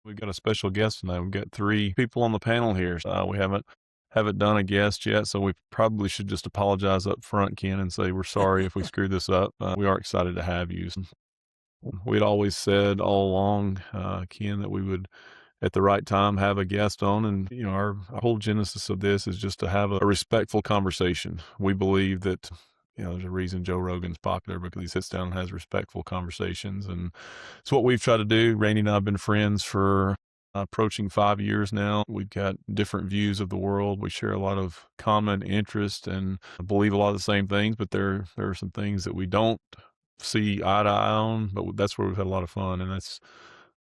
We've got a special guest tonight. We've got three people on the panel here. We haven't done a guest yet, so we probably should just apologize up front, Ken, and say we're sorry if we screwed this up. We are excited to have you. We'd always said all along, Ken, that we would at the right time have a guest on, and our whole genesis of this is just to have a respectful conversation. We believe that there's a reason Joe Rogan's popular because he sits down and has respectful conversations, and it's what we've tried to do. Randy and I have been friends for approaching 5 years now. We've got different views of the world. We share a lot of common interest and believe a lot of the same things, but there are some things that we don't see eye to eye on, but that's where we've had a lot of fun, and that's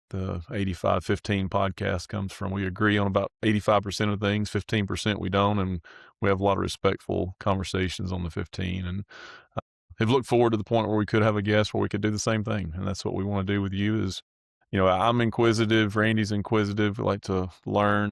the 85-15 podcast comes from. We agree on about 85% of things, 15% we don't, and we have a lot of respectful conversations on the 15, and have looked forward to the point where we could have a guest where we could do the same thing, and that's what we want to do with you is, I'm inquisitive, Randy's inquisitive, we like to learn.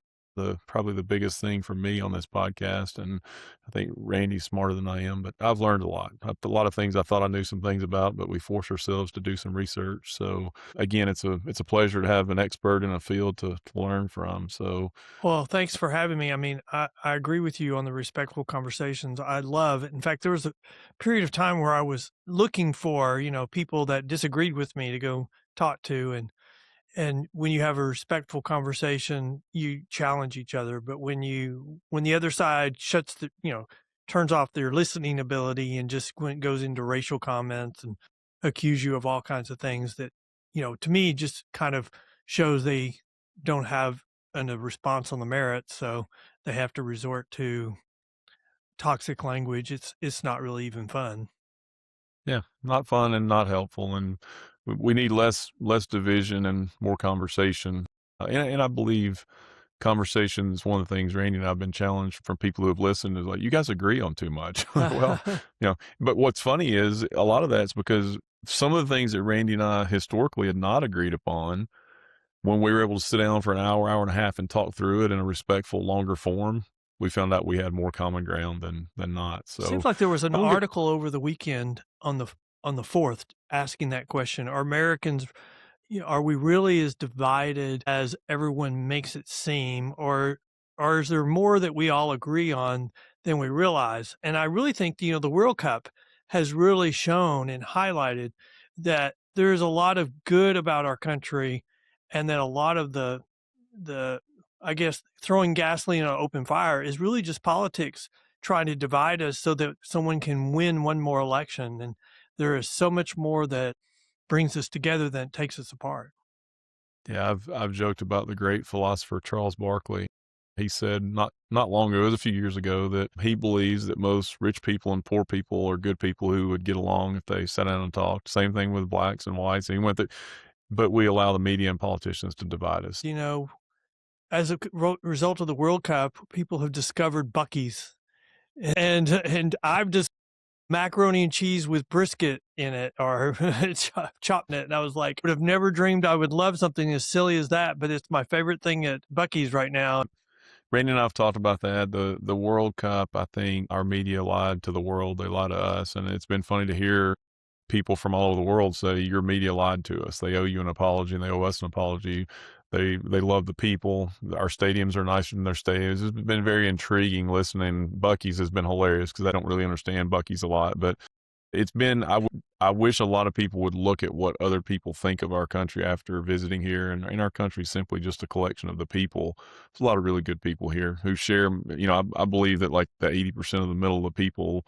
Probably the biggest thing for me on this podcast, and I think Randy's smarter than I am, but I've learned a lot. A lot of things I thought I knew some things about, but we force ourselves to do some research. So again, it's a pleasure to have an expert in a field to learn from. So, Well, thanks for having me. I mean, I agree with you on the respectful conversations. I love it. In fact, there was a period of time where I was looking for, people that disagreed with me to go talk to. And when you have a respectful conversation, you challenge each other. But when the other side turns off their listening ability and just goes into racial comments and accuse you of all kinds of things that, to me, just kind of shows they don't have a response on the merits. So they have to resort to toxic language. It's not really even fun. yeah, not fun and not helpful. And we need less division and more conversation. And I believe conversation is one of the things Randy and I have been challenged from people who have listened is like, you guys agree on too much. Well, but what's funny is a lot of that's because some of the things that Randy and I historically had not agreed upon, when we were able to sit down for an hour and a half and talk through it in a respectful, longer form, we found out we had more common ground than not. So Seems like there was an I'm gonna article over the weekend on the 4th asking that question. Are Americans, are we really as divided as everyone makes it seem, or is there more that we all agree on than we realize? And I really think, the World Cup has really shown and highlighted that there's a lot of good about our country, and that a lot of the I guess throwing gasoline on an open fire is really just politics trying to divide us so that someone can win one more election. And there is so much more that brings us together than takes us apart. Yeah, I've joked about the great philosopher Charles Barkley. He said not long ago, it was a few years ago, that he believes that most rich people and poor people are good people who would get along if they sat down and talked. Same thing with blacks and whites. And he went that, but we allow the media and politicians to divide us. As a result of the World Cup, people have discovered Buc-ee's, and I've just macaroni and cheese with brisket in it or chopping it. And I was like, would have never dreamed I would love something as silly as that, but it's my favorite thing at Buc-ee's right now. Randy and I have talked about that. The World Cup, I think our media lied to the world. They lied to us. And it's been funny to hear people from all over the world say, your media lied to us. They owe you an apology and they owe us an apology. They love the people. Our stadiums are nicer than their stadiums. It's been very intriguing listening. Buc-ee's has been hilarious because I don't really understand Buc-ee's a lot, but it's been, I wish a lot of people would look at what other people think of our country after visiting here. And our country is simply just a collection of the people. There's a lot of really good people here who share, I believe that like the 80% of the middle of the people,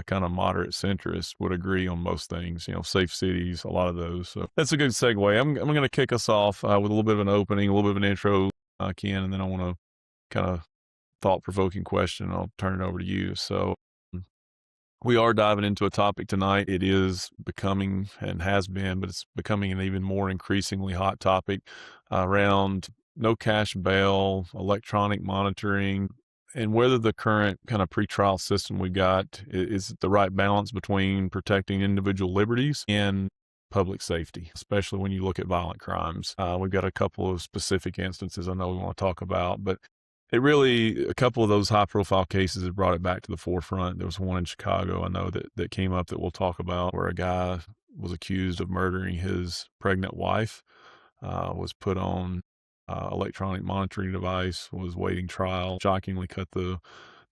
kind of moderate centrists would agree on most things, safe cities, a lot of those. So that's a good segue. I'm going to kick us off with a little bit of an opening, a little bit of an intro, Ken, and then I want to kind of thought-provoking question. I'll turn it over to you. So we are diving into a topic tonight. It is becoming and has been, but it's becoming an even more increasingly hot topic around no cash bail, electronic monitoring, and whether the current kind of pretrial system we got is the right balance between protecting individual liberties and public safety, especially when you look at violent crimes. We've got a couple of specific instances I know we want to talk about, but a couple of those high profile cases have brought it back to the forefront. There was one in Chicago, I know that came up that we'll talk about, where a guy was accused of murdering his pregnant wife, was put on electronic monitoring device, was waiting trial, shockingly cut the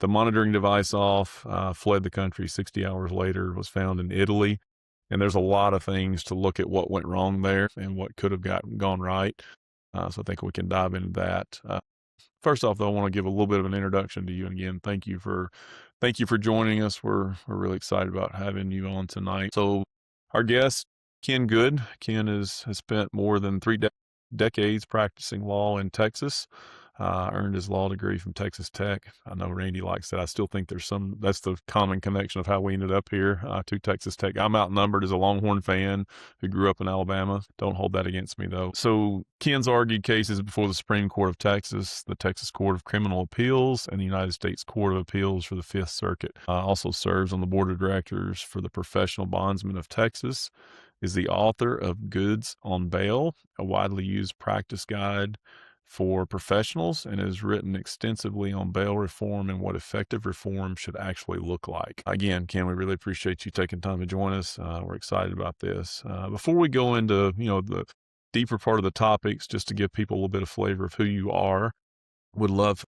monitoring device off, fled the country 60 hours later, was found in Italy. And there's a lot of things to look at what went wrong there and what could have gone right. So I think we can dive into that. First off, though, I want to give a little bit of an introduction to you. And again, thank you for joining us. We're really excited about having you on tonight. So our guest, Ken Good. Ken has spent more than three decades practicing law in Texas. Earned his law degree from Texas Tech. I know Randy likes that. I still think that's the common connection of how we ended up here to Texas Tech. I'm outnumbered as a Longhorn fan who grew up in Alabama. Don't hold that against me, though. So Ken's argued cases before the Supreme Court of Texas, the Texas Court of Criminal Appeals, and the United States Court of Appeals for the Fifth Circuit. Also serves on the board of directors for the Professional Bondsmen of Texas, is the author of Goods on Bail, a widely used practice guide for professionals, and has written extensively on bail reform and what effective reform should actually look like. Again, Ken, we really appreciate you taking time to join us. We're excited about this. Before we go into, the deeper part of the topics, just to give people a little bit of flavor of who you are, would love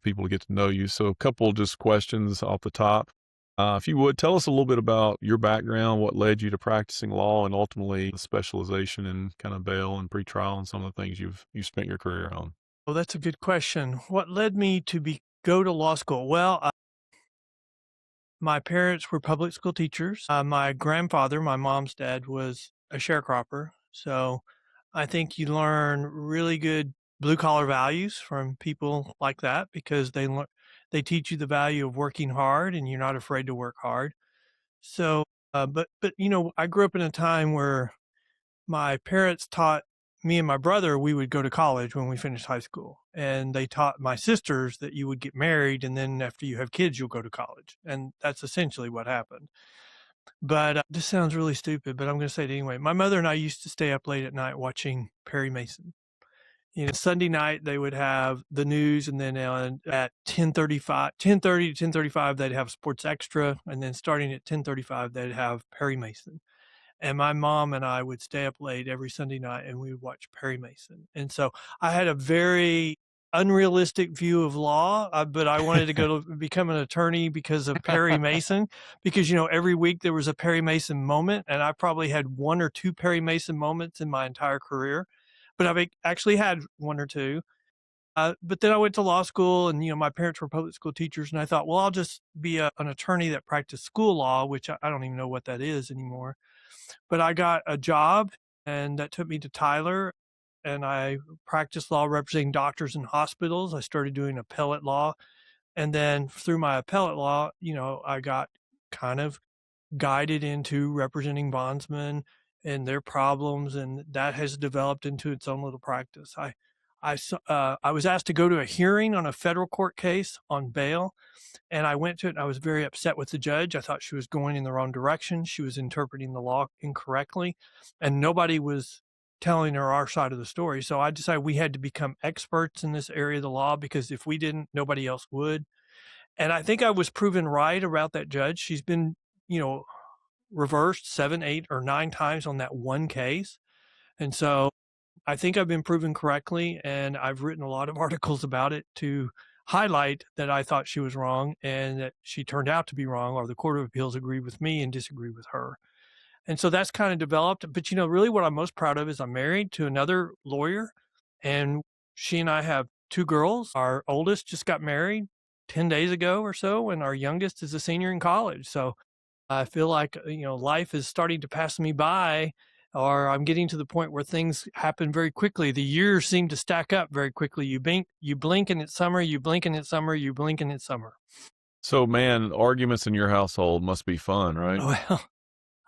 people to get to know you. So a couple just questions off the top. If you would, tell us a little bit about your background, what led you to practicing law, and ultimately the specialization in kind of bail and pretrial and some of the things you've spent your career on. Well, that's a good question. What led me to go to law school? Well, my parents were public school teachers. My grandfather, my mom's dad, was a sharecropper. So I think you learn really good blue collar values from people like that because they teach you the value of working hard and you're not afraid to work hard. So, but I grew up in a time where my parents taught me and my brother we would go to college when we finished high school, and they taught my sisters that you would get married and then after you have kids you'll go to college, and that's essentially what happened. But this sounds really stupid, but I'm going to say it anyway. My mother and I used to stay up late at night watching Perry Mason. Sunday night they would have the news, and then at 10:30 to 10:35 they'd have Sports Extra, and then starting at 10:35 they'd have Perry Mason. And my mom and I would stay up late every Sunday night and we would watch Perry Mason. And so I had a very unrealistic view of law, but I wanted to go to become an attorney because of Perry Mason, because, every week there was a Perry Mason moment, and I probably had one or two Perry Mason moments in my entire career, but I've actually had one or two. But then I went to law school, and my parents were public school teachers, and I thought, well, I'll just be an attorney that practiced school law, which I don't even know what that is anymore. But I got a job, and that took me to Tyler, and I practiced law representing doctors in hospitals. I started doing appellate law, and then through my appellate law, I got kind of guided into representing bondsmen and their problems, and that has developed into its own little practice. I was asked to go to a hearing on a federal court case on bail, and I went to it, and I was very upset with the judge. I thought she was going in the wrong direction. She was interpreting the law incorrectly, and nobody was telling her our side of the story. So I decided we had to become experts in this area of the law, because if we didn't, nobody else would. And I think I was proven right about that judge. She's been, reversed 7, 8, or 9 times on that one case. And so I think I've been proven correctly, and I've written a lot of articles about it to highlight that I thought she was wrong and that she turned out to be wrong, or the Court of Appeals agreed with me and disagreed with her. And so that's kind of developed. But, really what I'm most proud of is I'm married to another lawyer, and she and I have 2 girls. Our oldest just got married 10 days ago or so, and our youngest is a senior in college. So I feel like, life is starting to pass me by, or I'm getting to the point where things happen very quickly. The years seem to stack up very quickly. You blink and it's summer, you blink and it's summer, you blink and it's summer. So, man, arguments in your household must be fun, right? Well,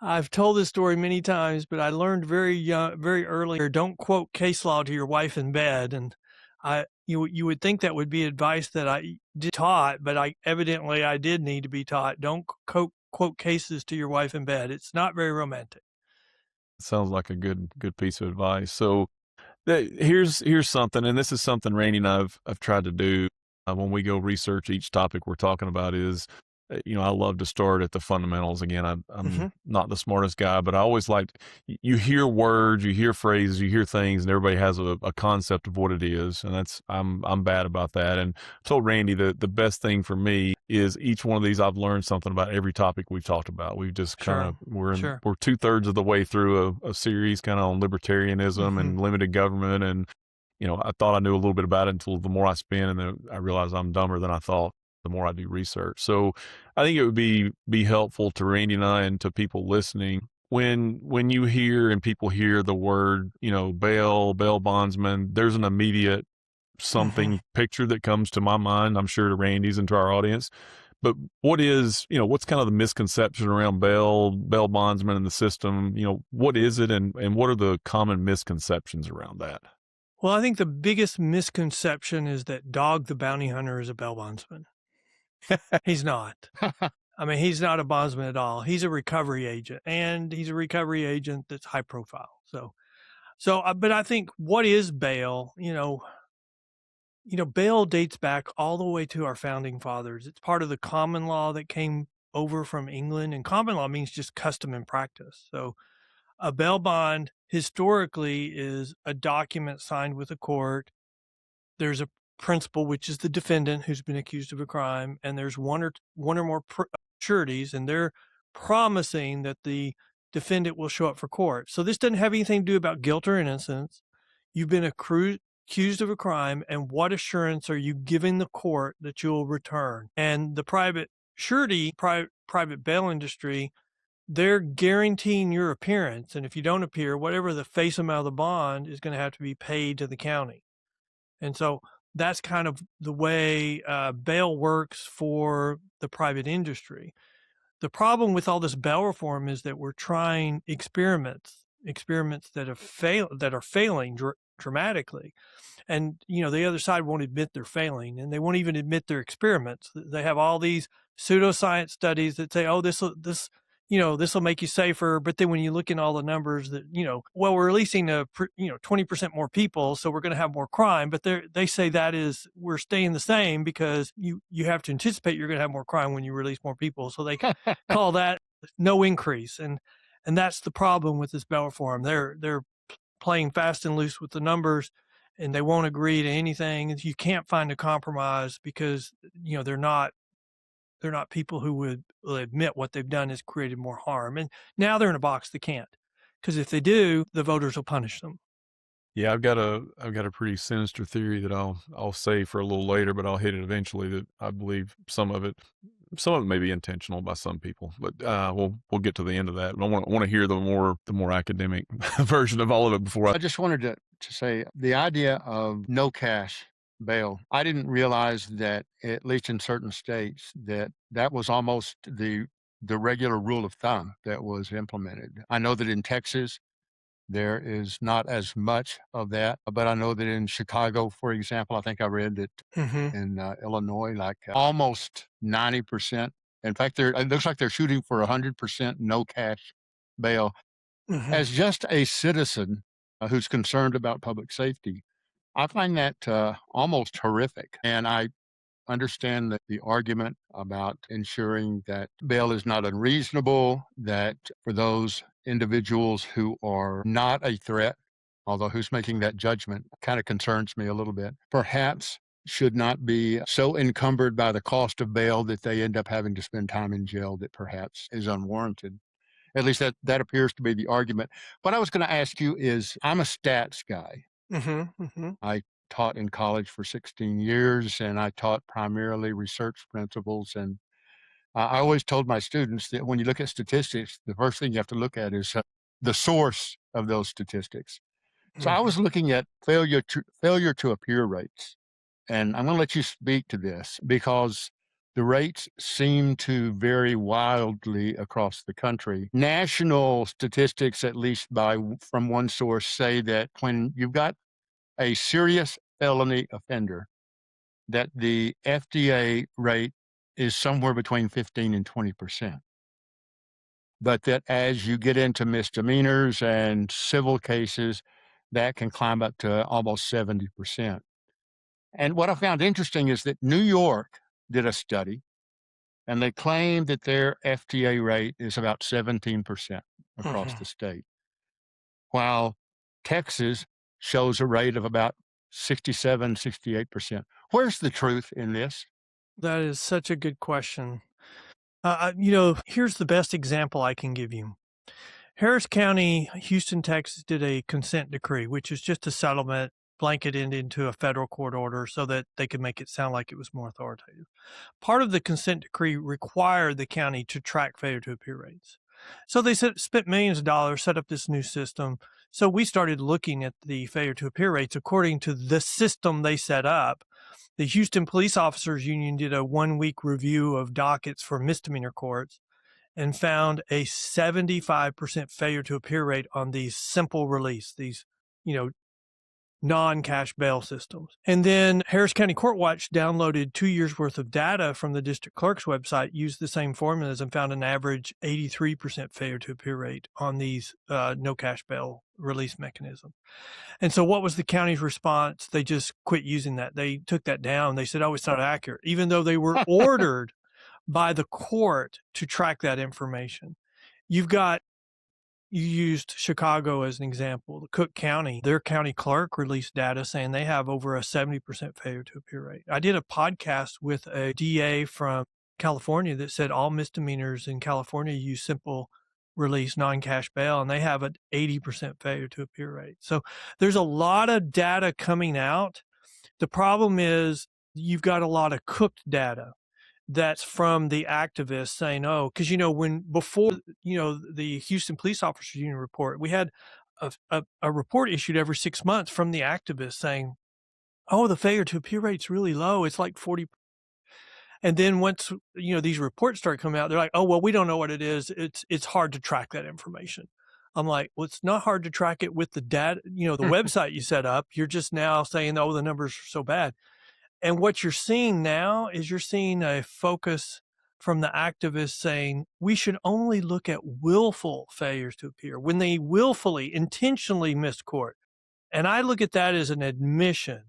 I've told this story many times, but I learned very early, don't quote case law to your wife in bed. And you would think that would be advice that I did taught, but I did need to be taught. Don't quote cases to your wife in bed. It's not very romantic. Sounds like a good piece of advice. So here's something, and this is something Randy and I've tried to do when we go research each topic we're talking about, is I love to start at the fundamentals. Again, I'm Mhm. not the smartest guy, but I always like you hear words, you hear phrases, you hear things, and everybody has a concept of what it is, and I'm bad about that. And I told Randy that the best thing for me is each one of these I've learned something about every topic we've talked about. We've just kind Sure. of Sure. we're 2/3 of the way through a series kind of on libertarianism Mhm. and limited government, and I thought I knew a little bit about it until the more I spend, and then I realized I'm dumber than I thought the more I do research. So I think it would be helpful to Randy and I and to people listening when you hear and people hear the word, bail bondsman, there's an immediate Mhm. something picture that comes to my mind, I'm sure to Randy's and to our audience. But what's kind of the misconception around bail bondsman in the system? What is it and what are the common misconceptions around that? Well, I think the biggest misconception is that Dog the Bounty Hunter is a bail bondsman. He's not. I mean, he's not a bondsman at all. He's a recovery agent, and he's a recovery agent that's high profile. But I think what is bail? Bail dates back all the way to our founding fathers. It's part of the common law that came over from England, and common law means just custom and practice. So a bail bond historically is a document signed with a court. There's a principal, which is the defendant who's been accused of a crime, and there's one or more sureties, and they're promising that the defendant will show up for court. So this doesn't have anything to do about guilt or innocence. You've been accused of a crime, and what assurance are you giving the court that you'll return? And the private surety, private bail industry, they're guaranteeing your appearance, and if you don't appear, whatever the face amount of the bond is going to have to be paid to the county. And so that's kind of the way bail works for the private industry. The problem with all this bail reform is that we're trying experiments that are failing dramatically. And the other side won't admit they're failing, and they won't even admit their experiments. They have all these pseudoscience studies that say, oh, this will make you safer. But then when you look in all the numbers that, well, we're releasing 20% more people, so we're going to have more crime. But they say that is, we're staying the same because you have to anticipate you're going to have more crime when you release more people. So they call that no increase. And that's the problem with this bail reform. They're playing fast and loose with the numbers, and they won't agree to anything. You can't find a compromise because they're not people who will admit what they've done has created more harm. And now they're in a box they can't, because if they do, the voters will punish them. Yeah, I've got a pretty sinister theory that I'll say for a little later, but I'll hit it eventually. That I believe some of it may be intentional by some people, but we'll get to the end of that. I want to hear the more academic version of all of it before I. I just wanted to say the idea of no cash bail. I didn't realize that, at least in certain states, that was almost the regular rule of thumb that was implemented. I know that in Texas there is not as much of that, but I know that in Chicago, for example, I think I read that Mm-hmm. in Illinois, like almost 90%. In fact, it looks like they're shooting for 100% no cash bail. Mm-hmm. As just a citizen who's concerned about public safety, I find that almost horrific. And I understand that the argument about ensuring that bail is not unreasonable, that for those individuals who are not a threat, although who's making that judgment kind of concerns me a little bit, perhaps should not be so encumbered by the cost of bail that they end up having to spend time in jail that perhaps is unwarranted. At least that appears to be the argument. What I was going to ask you is, I'm a stats guy. Mm-hmm. Mm-hmm. I taught in college for 16 years, and I taught primarily research principles. And I always told my students that when you look at statistics, the first thing you have to look at is the source of those statistics. So I Mm-hmm. was looking at failure to appear rates, and I'm going to let you speak to this because the rates seem to vary wildly across the country. National statistics, at least from one source, say that when you've got a serious felony offender, that the FDA rate is somewhere between 15 and 20%. But that as you get into misdemeanors and civil cases, that can climb up to almost 70%. And what I found interesting is that New York did a study, and they claim that their FTA rate is about 17% across Mhm. the state, while Texas shows a rate of about 67, 68%. Where's the truth in this? That is such a good question. Here's the best example I can give you. Harris County, Houston, Texas did a consent decree, which is just a settlement blanketed into a federal court order so that they could make it sound like it was more authoritative. Part of the consent decree required the county to track failure to appear rates. So they spent millions of dollars, set up this new system. So we started looking at the failure to appear rates according to the system they set up. The Houston Police Officers Union did a 1 week review of dockets for misdemeanor courts and found a 75% failure to appear rate on these simple release, these, you know, non-cash bail systems. And then Harris County Court Watch downloaded 2 years worth of data from the district clerk's website, used the same formulas, and found an average 83% failure to appear rate on these no cash bail release mechanisms. And so what was the county's response? They just quit using that. They took that down. They said, oh, it's not accurate, even though they were ordered by the court to track that information. You used Chicago as an example. Cook County, their county clerk released data saying they have over a 70% failure to appear rate. I did a podcast with a DA from California that said all misdemeanors in California use simple release, non-cash bail, and they have an 80% failure to appear rate. So there's a lot of data coming out. The problem is you've got a lot of cooked data that's from the activists saying, oh, because, before, the Houston Police Officers Union report, we had a report issued every 6 months from the activists saying, oh, the failure to appear rate's really low. It's like 40. And then once, these reports start coming out, they're like, oh, well, we don't know what it is. It's hard to track that information. I'm like, well, it's not hard to track it with the data, the website you set up. You're just now saying, oh, the numbers are so bad. And what you're seeing now is you're seeing a focus from the activists saying we should only look at willful failures to appear when they willfully, intentionally missed court. And I look at that as an admission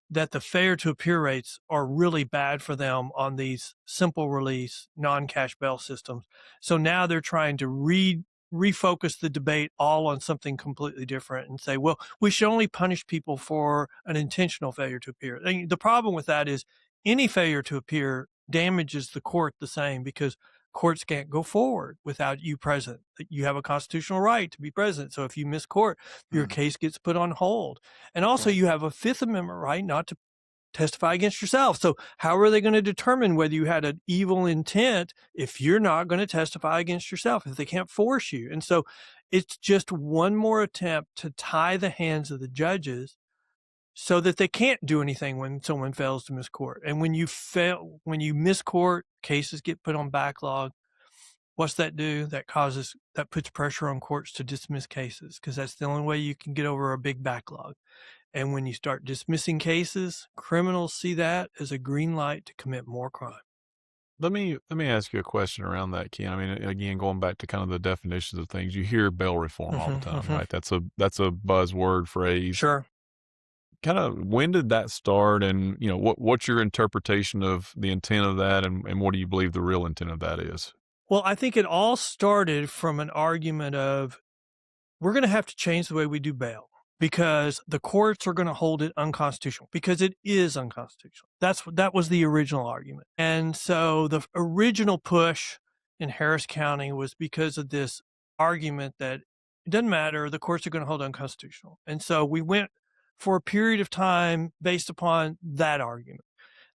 that the failure to appear rates are really bad for them on these simple release, non-cash bail systems. So now they're trying to refocus the debate all on something completely different and say, well, we should only punish people for an intentional failure to appear. And the problem with that is any failure to appear damages the court the same because courts can't go forward without you present. You have a constitutional right to be present. So if you miss court, your case gets put on hold. And also you have a Fifth Amendment right not to testify against yourself. So how are they going to determine whether you had an evil intent if you're not going to testify against yourself, if they can't force you? And so it's just one more attempt to tie the hands of the judges so that they can't do anything when someone fails to miss court. And when you miss court, cases get put on backlog. What's that do? That puts pressure on courts to dismiss cases because that's the only way you can get over a big backlog. And when you start dismissing cases, criminals see that as a green light to commit more crime. Let me ask you a question around that, Ken. I mean, again, going back to kind of the definitions of things, you hear bail reform all the time, right? That's a buzzword phrase. Sure. Kind of when did that start, and what's your interpretation of the intent of that, and what do you believe the real intent of that is? Well, I think it all started from an argument of we're going to have to change the way we do bail because the courts are going to hold it unconstitutional because it is unconstitutional. That was the original argument. And so the original push in Harris County was because of this argument that it doesn't matter, the courts are going to hold unconstitutional. And so we went for a period of time based upon that argument.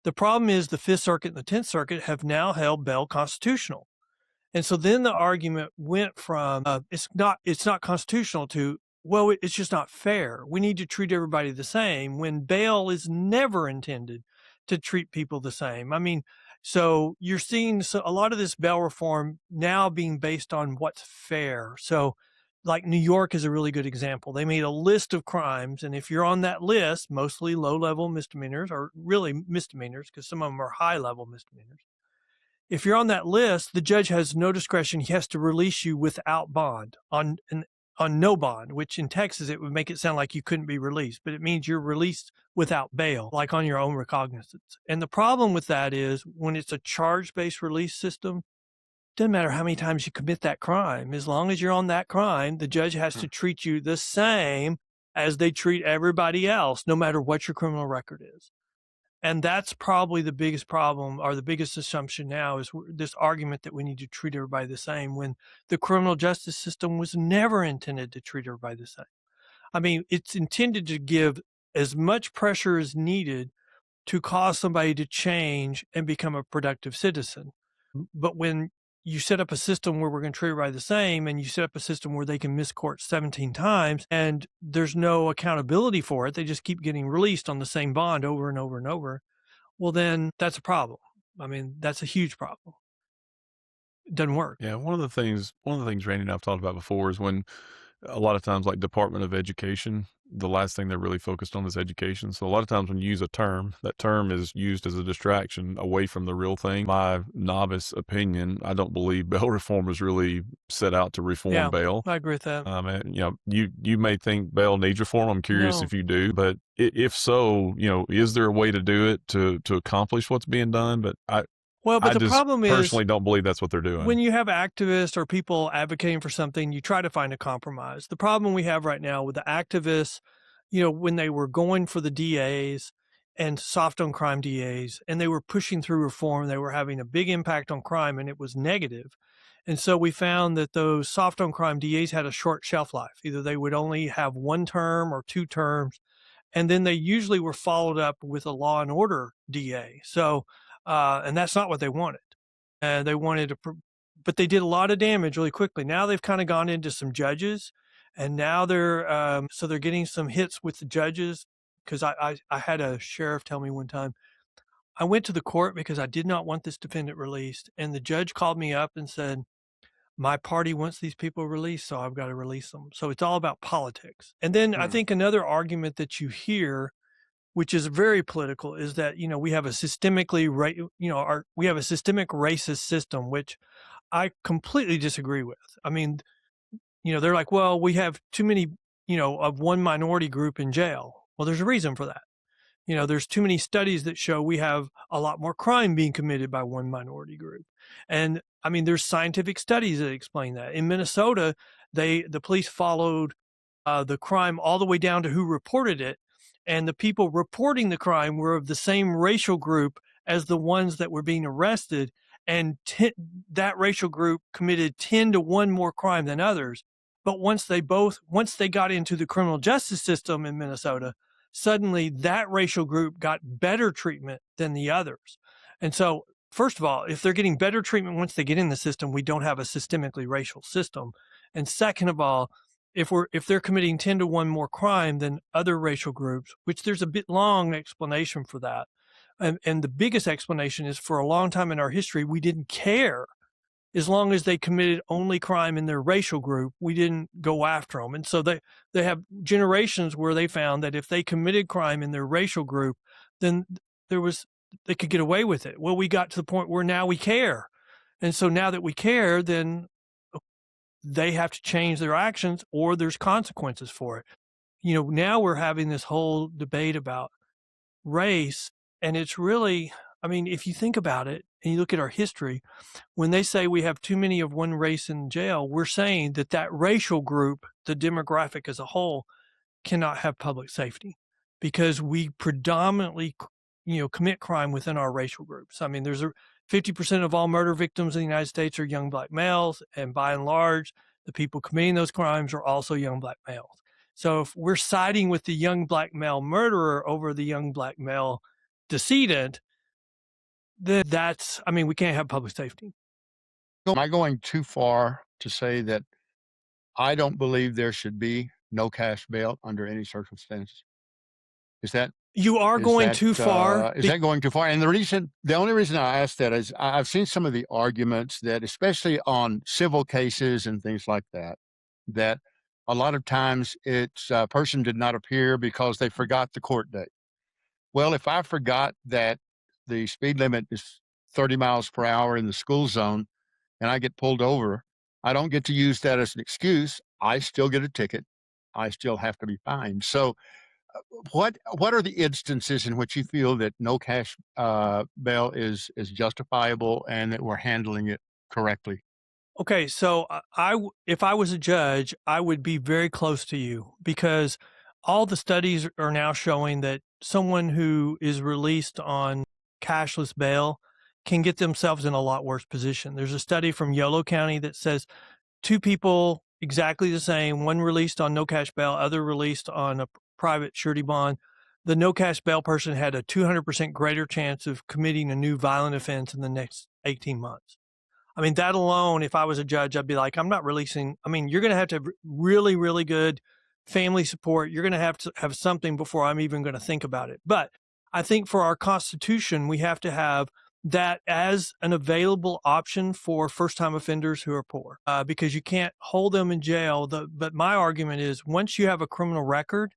The problem is the Fifth Circuit and the Tenth Circuit have now held bail constitutional. And so then the argument went from it's not constitutional to, well, it's just not fair. We need to treat everybody the same when bail is never intended to treat people the same. I mean, so you're seeing a lot of this bail reform now being based on what's fair. So like New York is a really good example. They made a list of crimes, and if you're on that list, mostly low-level misdemeanors or really misdemeanors because some of them are high-level misdemeanors. If you're on that list, the judge has no discretion. He has to release you without bond. on no bond, which in Texas it would make it sound like you couldn't be released, but it means you're released without bail, like on your own recognizance. And the problem with that is when it's a charge-based release system, doesn't matter how many times you commit that crime. As long as you're on that crime, the judge has to treat you the same as they treat everybody else, no matter what your criminal record is. And that's probably the biggest problem, or the biggest assumption now, is this argument that we need to treat everybody the same, when the criminal justice system was never intended to treat everybody the same. I mean, it's intended to give as much pressure as needed to cause somebody to change and become a productive citizen. But when you set up a system where we're going to treat everybody the same, and you set up a system where they can miss court 17 times and there's no accountability for it, they just keep getting released on the same bond over and over and over, well, then that's a problem. I mean, that's a huge problem. It doesn't work. Yeah, one of the things Randy and I've talked about before is when a lot of times, like Department of Education, the last thing they're really focused on is education. So a lot of times when you use a term, that term is used as a distraction away from the real thing. My novice opinion, I don't believe bail reform is really set out to reform bail. I agree with that. And, you may think bail needs reform. I'm curious No. if you do, but if so, is there a way to do it to accomplish what's being done? But the problem is, personally don't believe that's what they're doing. When you have activists or people advocating for something, you try to find a compromise. The problem we have right now with the activists, when they were going for the DAs and soft on crime DAs, and they were pushing through reform, they were having a big impact on crime, and it was negative. And so we found that those soft on crime DAs had a short shelf life. Either they would only have 1 term or 2 terms, and then they usually were followed up with a law and order DA. So, and that's not what they wanted. And they wanted but they did a lot of damage really quickly. Now they've kind of gone into some judges, and now they're getting some hits with the judges. Because I had a sheriff tell me one time, I went to the court because I did not want this defendant released, and the judge called me up and said, my party wants these people released, so I've got to release them. So it's all about politics. And then I think another argument that you hear, which is very political, is that, we have a systemic racist system, which I completely disagree with. I mean, they're like, well, we have too many, of one minority group in jail. Well, there's a reason for that. There's too many studies that show we have a lot more crime being committed by one minority group. And I mean, there's scientific studies that explain that. In Minnesota, the police followed the crime all the way down to who reported it. And the people reporting the crime were of the same racial group as the ones that were being arrested. And that racial group committed 10 to 1 more crime than others. But once they got into the criminal justice system in Minnesota, suddenly that racial group got better treatment than the others. And so, first of all, if they're getting better treatment once they get in the system, we don't have a systemically racial system. And second of all, if they're committing 10 to 1 more crime than other racial groups, which there's a bit long explanation for that. And the biggest explanation is, for a long time in our history, we didn't care. As long as they committed only crime in their racial group, we didn't go after them. And so they have generations where they found that if they committed crime in their racial group, then they could get away with it. Well, we got to the point where now we care. And so now that we care, then they have to change their actions, or there's consequences for it. Now we're having this whole debate about race, and it's really, I mean, if you think about it and you look at our history, when they say we have too many of one race in jail, we're saying that racial group, the demographic as a whole, cannot have public safety, because we predominantly, commit crime within our racial groups. I mean, there's 50% of all murder victims in the United States are young Black males, and by and large, the people committing those crimes are also young Black males. So if we're siding with the young Black male murderer over the young Black male decedent, then we can't have public safety. Am I going too far to say that I don't believe there should be no cash bail under any circumstances? You are going too far. Is that going too far? And the only reason I ask that is I've seen some of the arguments that, especially on civil cases and things like that, that a lot of times it's a person did not appear because they forgot the court date. Well, if I forgot that the speed limit is 30 miles per hour in the school zone and I get pulled over, I don't get to use that as an excuse. I still get a ticket. I still have to be fined. So, what are the instances in which you feel that no cash bail is justifiable and that we're handling it correctly? Okay, so if I was a judge, I would be very close to you because all the studies are now showing that someone who is released on cashless bail can get themselves in a lot worse position. There's a study from Yolo County that says two people exactly the same, one released on no cash bail, other released on a private surety bond. The no cash bail person had a 200% greater chance of committing a new violent offense in the next 18 months. I mean, that alone, if I was a judge, I'd be like, I'm not releasing. I mean, you're going to have really, really good family support. You're going to have something before I'm even going to think about it. But I think for our Constitution, we have to have that as an available option for first-time offenders who are poor, because you can't hold them in jail. But my argument is once you have a criminal record,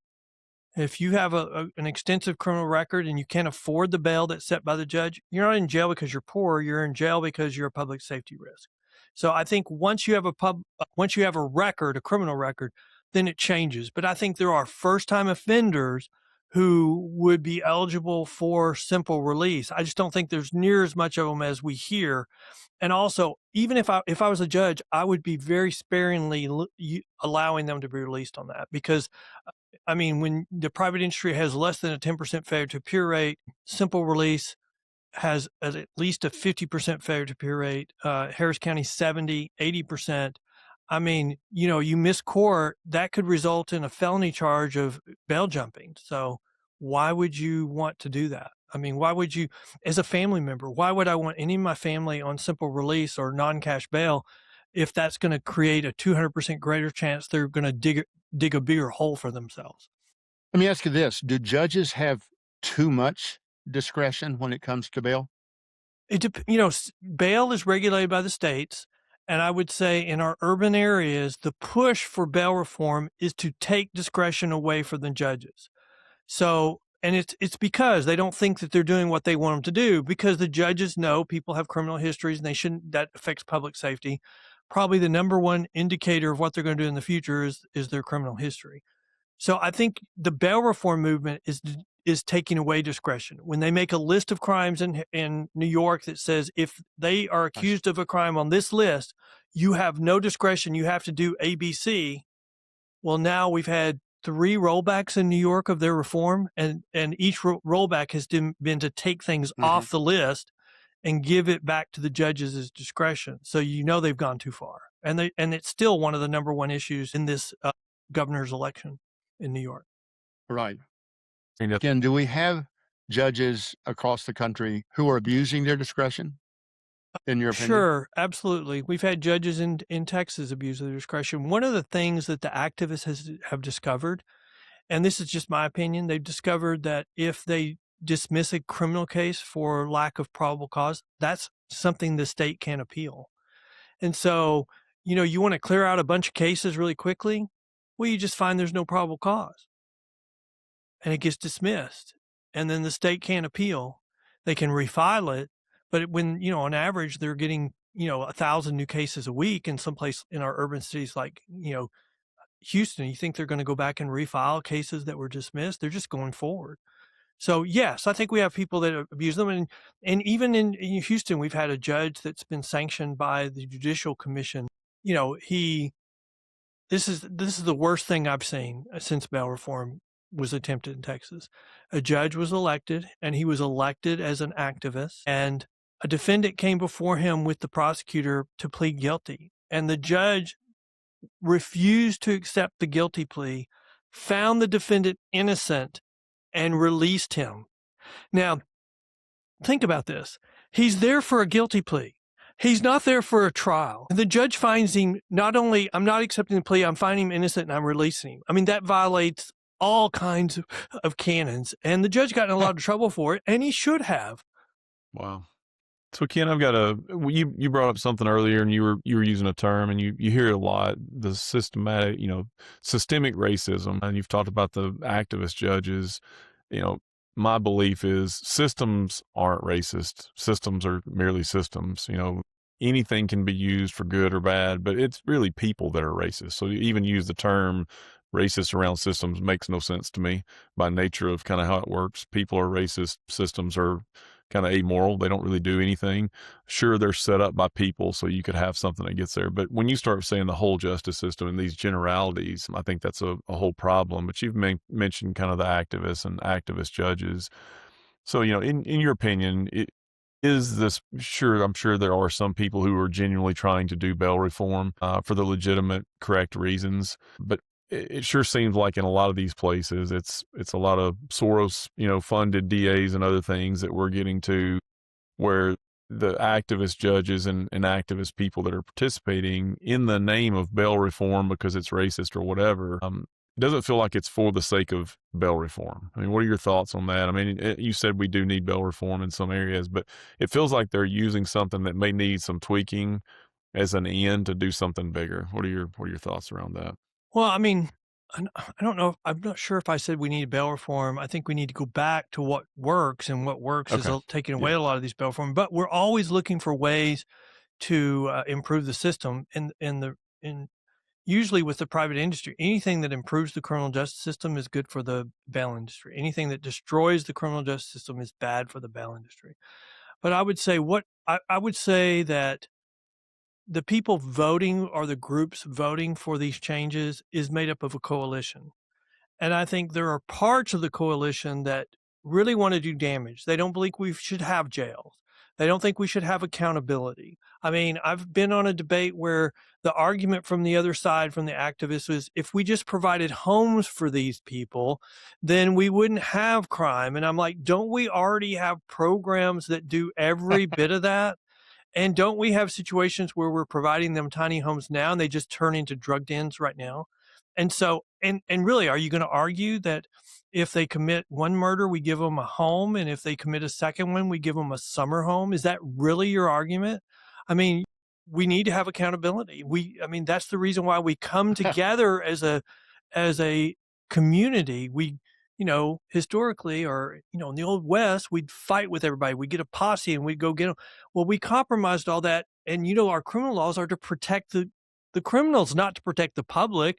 if you have an extensive criminal record and you can't afford the bail that's set by the judge, you're not in jail because you're poor. You're in jail because you're a public safety risk. So I think once you have a record, a criminal record, then it changes. But I think there are first-time offenders who would be eligible for simple release. I just don't think there's near as much of them as we hear. And also, even if I was a judge, I would be very sparingly allowing them to be released on that because I mean, when the private industry has less than a 10% failure to appear rate, simple release has at least a 50% failure to appear rate. Harris County, 70, 80%. I mean, you miss court, that could result in a felony charge of bail jumping. So why would you want to do that? I mean, why would you, as a family member, why would I want any of my family on simple release or non-cash bail if that's going to create a 200% greater chance they're going to dig a bigger hole for themselves? Let me ask you this. Do judges have too much discretion when it comes to bail? Bail is regulated by the states. And I would say in our urban areas, the push for bail reform is to take discretion away from the judges. So, and it's because they don't think that they're doing what they want them to do because the judges know people have criminal histories and that affects public safety. Probably the number one indicator of what they're going to do in the future is their criminal history. So I think the bail reform movement is taking away discretion. When they make a list of crimes in New York that says if they are accused of a crime on this list, you have no discretion, you have to do ABC. Well, now we've had 3 rollbacks in New York of their reform, and each rollback has been to take things off the list and give it back to the judges' discretion. So they've gone too far. And it's still one of the number one issues in this governor's election in New York. Right. And Again, do we have judges across the country who are abusing their discretion, in your opinion? Sure, absolutely. We've had judges in Texas abuse their discretion. One of the things that the activists have discovered, and this is just my opinion, they've discovered that if they dismiss a criminal case for lack of probable cause, that's something the state can appeal. And so, you want to clear out a bunch of cases really quickly. Well, you just find there's no probable cause and it gets dismissed. And then the state can't appeal. They can refile it. But when, on average, they're getting, 1,000 new cases a week in some place in our urban cities like, Houston, you think they're going to go back and refile cases that were dismissed? They're just going forward. So, yes, I think we have people that abuse them. And even in Houston, we've had a judge that's been sanctioned by the Judicial Commission. This is the worst thing I've seen since bail reform was attempted in Texas. A judge was elected, and he was elected as an activist, and a defendant came before him with the prosecutor to plead guilty. And the judge refused to accept the guilty plea, found the defendant innocent, and released him. Now, think about this. He's there for a guilty plea. He's not there for a trial. The judge finds him not only, I'm not accepting the plea, I'm finding him innocent and I'm releasing him. I mean, that violates all kinds of canons. And the judge got in a lot of trouble for it, and he should have. Wow. So Ken, I've got you brought up something earlier, and you were using a term, and you hear it a lot, the systemic racism, and you've talked about the activist judges. My belief is systems aren't racist. Systems are merely systems. anything can be used for good or bad, but it's really people that are racist. So to even use the term racist around systems makes no sense to me by nature of kind of how it works. People are racist. Systems are kind of amoral. They don't really do anything. Sure, they're set up by people, so you could have something that gets there. But when you start saying the whole justice system and these generalities, I think that's a whole problem. But you've mentioned kind of the activists and activist judges. So, in your opinion, is this sure? I'm sure there are some people who are genuinely trying to do bail reform for the legitimate, correct reasons, but it sure seems like in a lot of these places, it's a lot of Soros, funded DAs and other things that we're getting to where the activist judges and activist people that are participating in the name of bail reform because it's racist or whatever, it doesn't feel like it's for the sake of bail reform. I mean, what are your thoughts on that? I mean, you said we do need bail reform in some areas, but it feels like they're using something that may need some tweaking as an end to do something bigger. What are your thoughts around that? Well, I mean, I don't know. I'm not sure if I said we need bail reform. I think we need to go back to what works, and what works is Okay. taking away Yeah. a lot of these bail reform. But we're always looking for ways to improve the system. In usually with the private industry, anything that improves the criminal justice system is good for the bail industry. Anything that destroys the criminal justice system is bad for the bail industry. But I would say I would say that the people voting or the groups voting for these changes is made up of a coalition. And I think there are parts of the coalition that really want to do damage. They don't believe we should have jails. They don't think we should have accountability. I mean, I've been on a debate where the argument from the other side, from the activists, was if we just provided homes for these people, then we wouldn't have crime. And I'm like, don't we already have programs that do every bit of that? And don't we have situations where we're providing them tiny homes now and they just turn into drug dens right now? And so, and really, are you going to argue that if they commit one murder, we give them a home, and if they commit a second one, we give them a summer home? Is that really your argument? I mean, we need to have accountability. I mean, that's the reason why we come together as a community. Historically, or, in the old West, we'd fight with everybody. We'd get a posse and we'd go get them. Well, we compromised all that. And, our criminal laws are to protect the criminals, not to protect the public.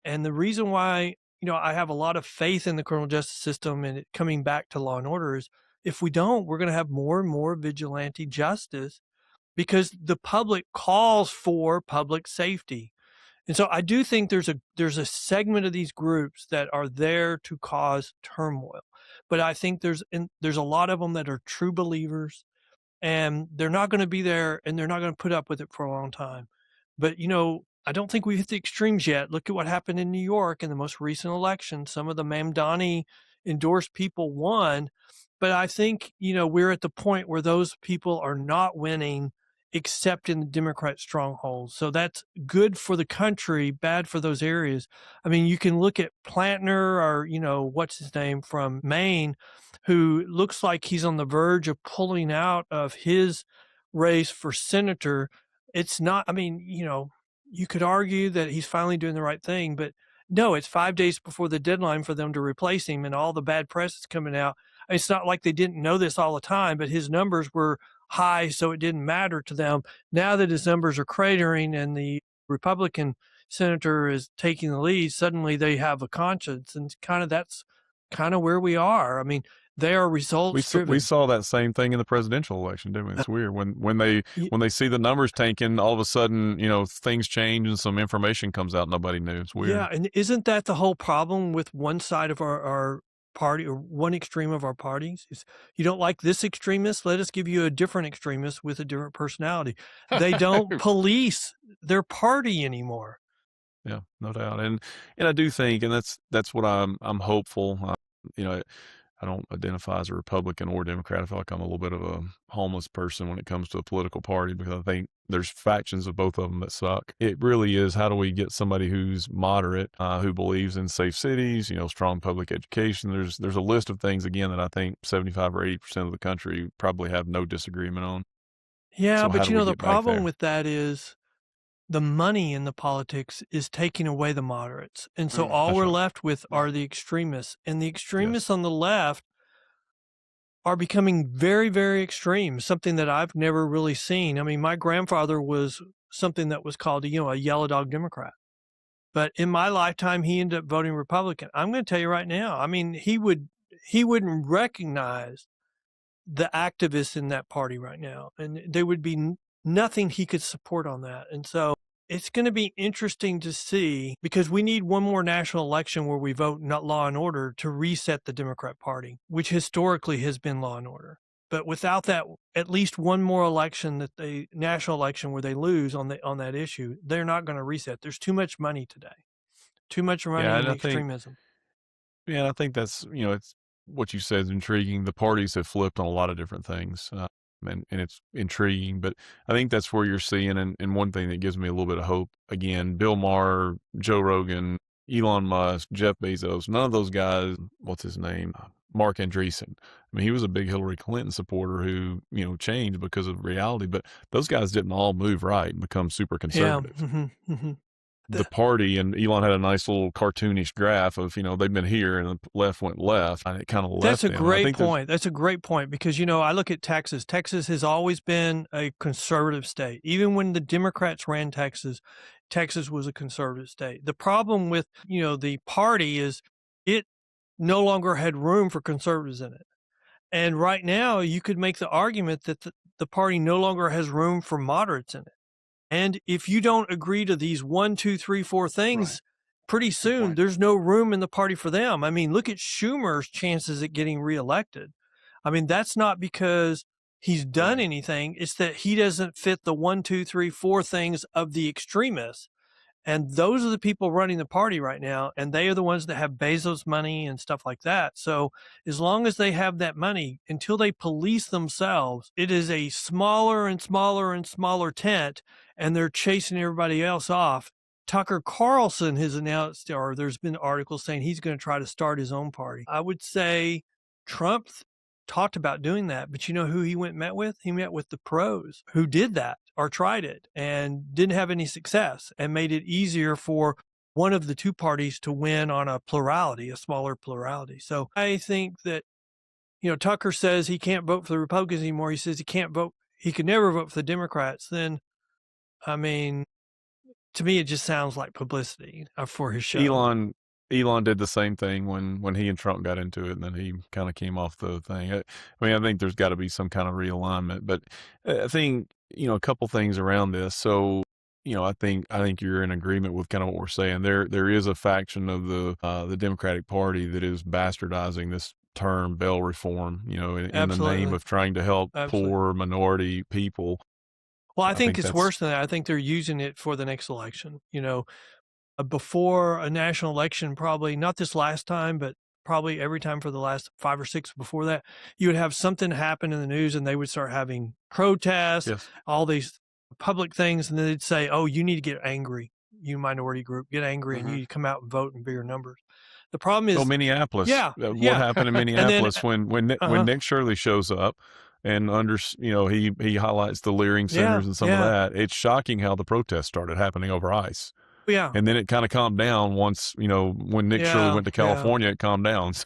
And the reason why, I have a lot of faith in the criminal justice system and it coming back to law and order is if we don't, we're going to have more and more vigilante justice because the public calls for public safety. And so I do think there's a segment of these groups that are there to cause turmoil, but I think there's a lot of them that are true believers, and they're not going to be there, and they're not going to put up with it for a long time. But I don't think we've hit the extremes yet. Look at what happened in New York in the most recent election. Some of the Mamdani endorsed people won, but I think we're at the point where those people are not winning except in the Democrat strongholds. So that's good for the country, bad for those areas. I mean, you can look at Plantner or, what's his name from Maine, who looks like he's on the verge of pulling out of his race for senator. It's not, I mean, you could argue that he's finally doing the right thing, but no, it's 5 days before the deadline for them to replace him, and all the bad press is coming out. It's not like they didn't know this all the time, but his numbers were high, so it didn't matter to them. Now that his numbers are cratering and the Republican senator is taking the lead, suddenly they have a conscience, and that's kind of where we are. I mean, they are results driven. We saw that same thing in the presidential election, didn't we? It's weird when they see the numbers tanking, all of a sudden, things change and some information comes out nobody knew. It's weird. Yeah, and isn't that the whole problem with one side of our party, or one extreme of our parties? Is you don't like this extremist, let us give you a different extremist with a different personality. They don't police their party anymore. Yeah, no doubt. And I do think, and that's what I'm hopeful. I don't identify as a Republican or Democrat. I feel like I'm a little bit of a homeless person when it comes to a political party because I think there's factions of both of them that suck. It really is, how do we get somebody who's moderate, who believes in safe cities, strong public education? There's a list of things, again, that I think 75 or 80% of the country probably have no disagreement on. Yeah, So but how do we the get back problem there? with that is the money in the politics is taking away the moderates. And so all That's we're right. left with Yeah. are the extremists. And the Yes. extremists on the left are becoming very, very extreme, something that I've never really seen. I mean, my grandfather was something that was called, a yellow dog Democrat. But in my lifetime, he ended up voting Republican. I'm going to tell you right now, I mean, he wouldn't recognize the activists in that party right now, and there would be nothing he could support on that. And so it's going to be interesting to see, because we need one more national election where we vote not law and order to reset the Democrat Party, which historically has been law and order. But without that, at least one more election, national election where they lose on that issue, they're not going to reset. There's too much money today, too much money Yeah, in and extremism. I think that's, it's what you said is intriguing. The parties have flipped on a lot of different things, and it's intriguing. But I think that's where you're seeing, and one thing that gives me a little bit of hope, again, Bill Maher, Joe Rogan, Elon Musk, Jeff Bezos, none of those guys, what's his name? Mark Andreessen. I mean, he was a big Hillary Clinton supporter who, changed because of reality, but those guys didn't all move right and become super Yeah. conservative. The party, and Elon had a nice little cartoonish graph of, they've been here and the left went left, and it kind of left That's a them. great point. That's a great point, because, I look at Texas. Texas has always been a conservative state. Even when the Democrats ran Texas, Texas was a conservative state. The problem with, the party is it no longer had room for conservatives in it. And right now you could make the argument that the party no longer has room for moderates in it. And if you don't agree to these 1, 2, 3, 4 things, Right. pretty soon there's no room in the party for them. I mean, look at Schumer's chances at getting reelected. I mean, that's not because he's done Right. anything. It's that he doesn't fit the 1, 2, 3, 4 things of the extremists. And those are the people running the party right now. And they are the ones that have Bezos money and stuff like that. So as long as they have that money, until they police themselves, it is a smaller and smaller and smaller tent, and they're chasing everybody else off. Tucker Carlson has announced, or there's been articles saying he's going to try to start his own party. I would say Trump talked about doing that, but you know who he went and met with? He met with the pros who did that or tried it and didn't have any success, and made it easier for one of the two parties to win on a plurality, a smaller plurality. So I think that, Tucker says he can't vote for the Republicans anymore. He says he could never vote for the Democrats. Then, I mean, to me, it just sounds like publicity for his show. Elon did the same thing when he and Trump got into it, and then he kind of came off the thing. I mean, I think there's got to be some kind of realignment, but I think, a couple things around this. So, I think you're in agreement with kind of what we're saying. There is a faction of the Democratic Party that is bastardizing this term bail reform, in the name of trying to help poor minority people. Well, I think it's worse than that. I think they're using it for the next election. Before a national election, probably not this last time, but probably every time for the last 5 or 6 before that, you would have something happen in the news and they would start having protests, all these public things. And then they'd say, oh, you need to get angry. You minority group, get angry, and you need to come out and vote in bigger numbers. The problem is, Minneapolis. What happened in Minneapolis when Nick Shirley shows up and he highlights the Leering centers and some of that. It's shocking how the protests started happening over ICE. Yeah. And then it kind of calmed down once, when Nick Shirley went to California, it calmed down. So,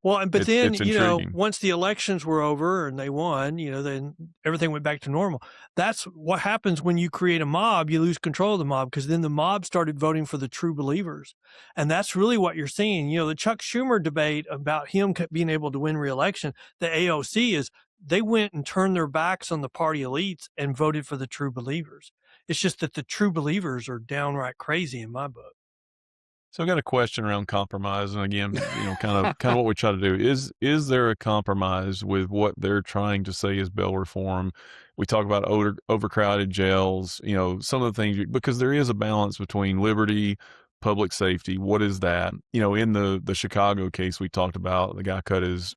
but then, once the elections were over and they won, then everything went back to normal. That's what happens when you create a mob. You lose control of the mob, because then the mob started voting for the true believers. And that's really what you're seeing. The Chuck Schumer debate about him being able to win re-election, the AOC is, they went and turned their backs on the party elites and voted for the true believers. It's just that the true believers are downright crazy in my book. So I got a question around compromise. And again, kind of what we try to do is there a compromise with what they're trying to say is bail reform? We talk about overcrowded jails, some of the things, because there is a balance between liberty, public safety. What is that? In the Chicago case we talked about, the guy cut his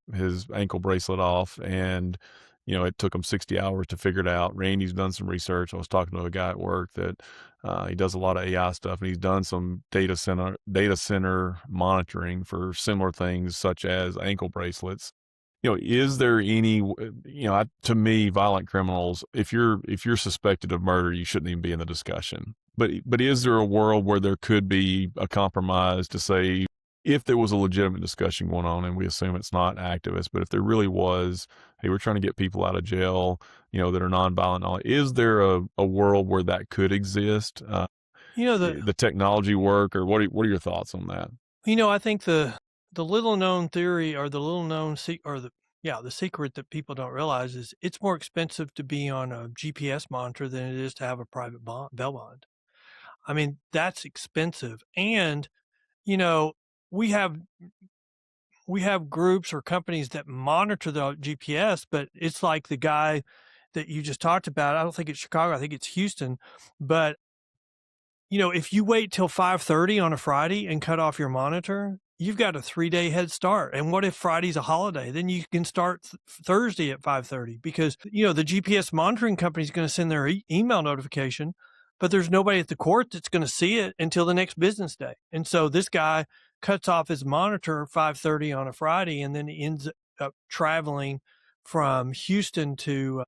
ankle bracelet off, and it took him 60 hours to figure it out. Randy's done some research. I was talking to a guy at work that he does a lot of AI stuff, and he's done some data center monitoring for similar things such as ankle bracelets. Is there any, to me, violent criminals, if you're suspected of murder, you shouldn't even be in the discussion. But is there a world where there could be a compromise to say if there was a legitimate discussion going on, and we assume it's not activist, but if there really was, hey, we're trying to get people out of jail, that are nonviolent, is there a world where that could exist? You know, The technology work, or what are your thoughts on that? I think the little known theory, or the little known the secret that people don't realize is it's more expensive to be on a GPS monitor than it is to have a private bail bond. I mean, that's expensive. And, you know, we have groups or companies that monitor the GPS, but it's like the guy that you just talked about. I don't think it's Chicago. I think it's Houston. But, if you wait till 5:30 on a Friday and cut off your monitor, you've got a 3-day head start. And what if Friday's a holiday? Then you can start Thursday at 5:30 because, the GPS monitoring company is going to send their email notification, but there's nobody at the court that's going to see it until the next business day. And so this guy cuts off his monitor 5:30 on a Friday, and then he ends up traveling from Houston to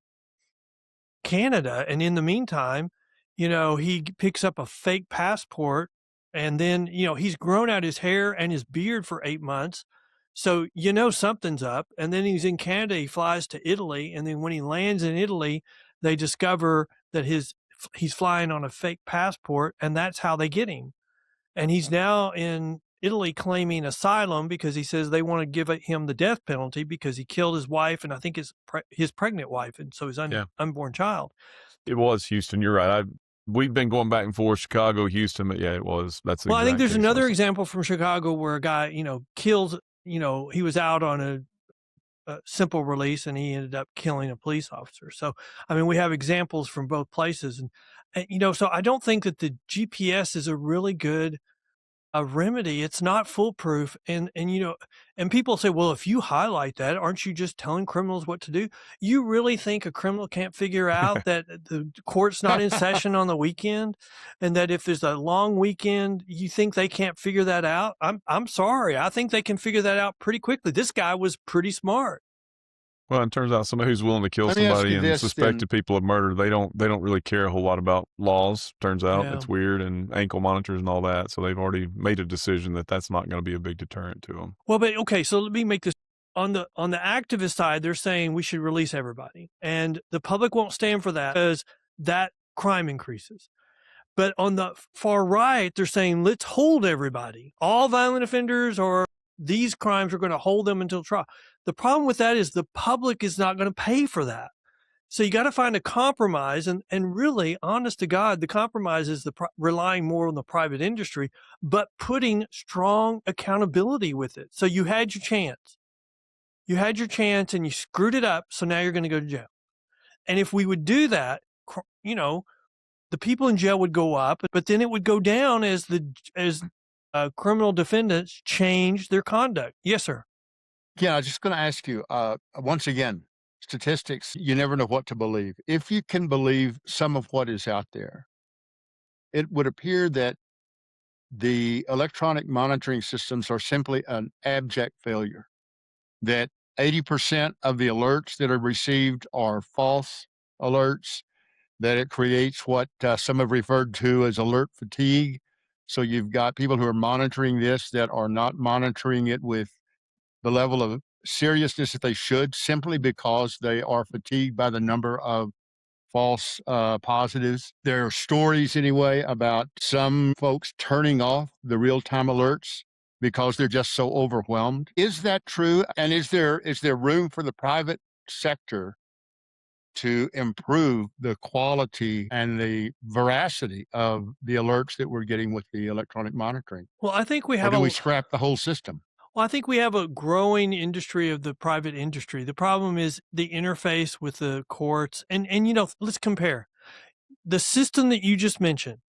Canada. And in the meantime, he picks up a fake passport, and then, he's grown out his hair and his beard for 8 months. So, something's up. And then he's in Canada, he flies to Italy. And then when he lands in Italy, they discover that he's flying on a fake passport, and that's how they get him. And he's now in Italy claiming asylum because he says they want to give him the death penalty because he killed his wife, and I think his pregnant wife, and so his unborn child. It was Houston. You're right. We've been going back and forth, Chicago, Houston, but yeah, it was. That's well. I think there's another example from Chicago where a guy, kills. He was out on a simple release, and he ended up killing a police officer. So, I mean, we have examples from both places, and so I don't think that the GPS is a really good remedy. It's not foolproof. And people say, well, if you highlight that, aren't you just telling criminals what to do? You really think a criminal can't figure out that the court's not in session on the weekend, and that if there's a long weekend, you think they can't figure that out? I'm sorry. I think they can figure that out pretty quickly. This guy was pretty smart. Well, it turns out somebody who's willing to kill somebody and suspected people of murder, they don't really care a whole lot about laws. Turns out it's weird, and ankle monitors and all that. So they've already made a decision that that's not going to be a big deterrent to them. Well, but okay, so let me make this on the activist side. They're saying we should release everybody, and the public won't stand for that because that crime increases. But on the far right, they're saying let's hold everybody, all violent offenders, or these crimes are going to hold them until trial. The problem with that is the public is not going to pay for that. So you got to find a compromise. And really, honest to God, the compromise is relying more on the private industry, but putting strong accountability with it. So you had your chance. You had your chance and you screwed it up. So now you're going to go to jail. And if we would do that, the people in jail would go up, but then it would go down as criminal defendants change their conduct. Yes, sir. Yeah, I was just going to ask you, once again, statistics, you never know what to believe. If you can believe some of what is out there, it would appear that the electronic monitoring systems are simply an abject failure, that 80% of the alerts that are received are false alerts, that it creates what some have referred to as alert fatigue. So you've got people who are monitoring this that are not monitoring it with the level of seriousness that they should, simply because they are fatigued by the number of false positives. There are stories anyway about some folks turning off the real-time alerts because they're just so overwhelmed. Is that true? And is there room for the private sector to improve the quality and the veracity of the alerts that we're getting with the electronic monitoring? Well, I think we have. Or do we scrap the whole system? Well, I think we have a growing industry of the private industry. The problem is the interface with the courts. And let's compare the system that you just mentioned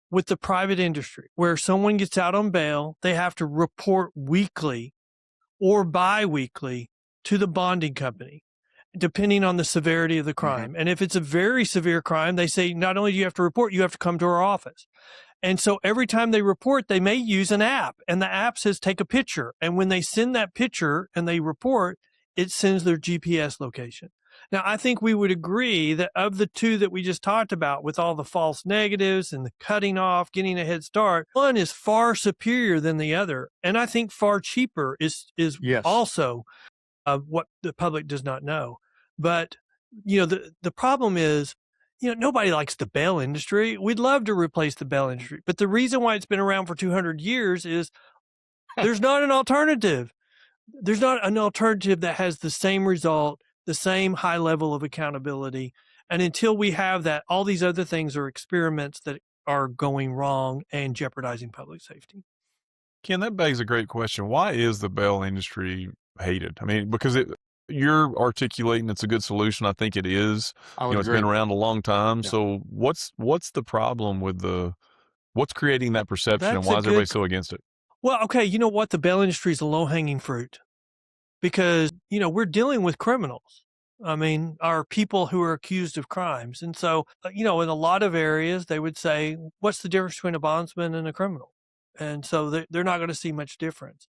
with the private industry, where someone gets out on bail, they have to report weekly or bi-weekly to the bonding company, depending on the severity of the crime. Mm-hmm. And if it's a very severe crime, they say, not only do you have to report, you have to come to our office. And so every time they report, they may use an app, and the app says, take a picture. And when they send that picture and they report, it sends their GPS location. Now, I think we would agree that of the two that we just talked about, with all the false negatives and the cutting off, getting a head start, one is far superior than the other. And I think far cheaper is Yes. also what the public does not know. But, the problem is, nobody likes the bail industry. We'd love to replace the bail industry. But the reason why it's been around for 200 years is there's not an alternative. There's not an alternative that has the same result, the same high level of accountability. And until we have that, all these other things are experiments that are going wrong and jeopardizing public safety. Ken, that begs a great question. Why is the bail industry hated? I mean, because you're articulating it's a good solution. I think it is. I would It's agree. been around a long time. Yeah. So what's the problem with what's creating that perception, and That's why a is everybody good. so against it? Well, okay, you know what? The bail industry is a low-hanging fruit because, we're dealing with criminals. I mean, are people who are accused of crimes. And so, in a lot of areas, they would say, what's the difference between a bondsman and a criminal? And so they're not going to see much difference.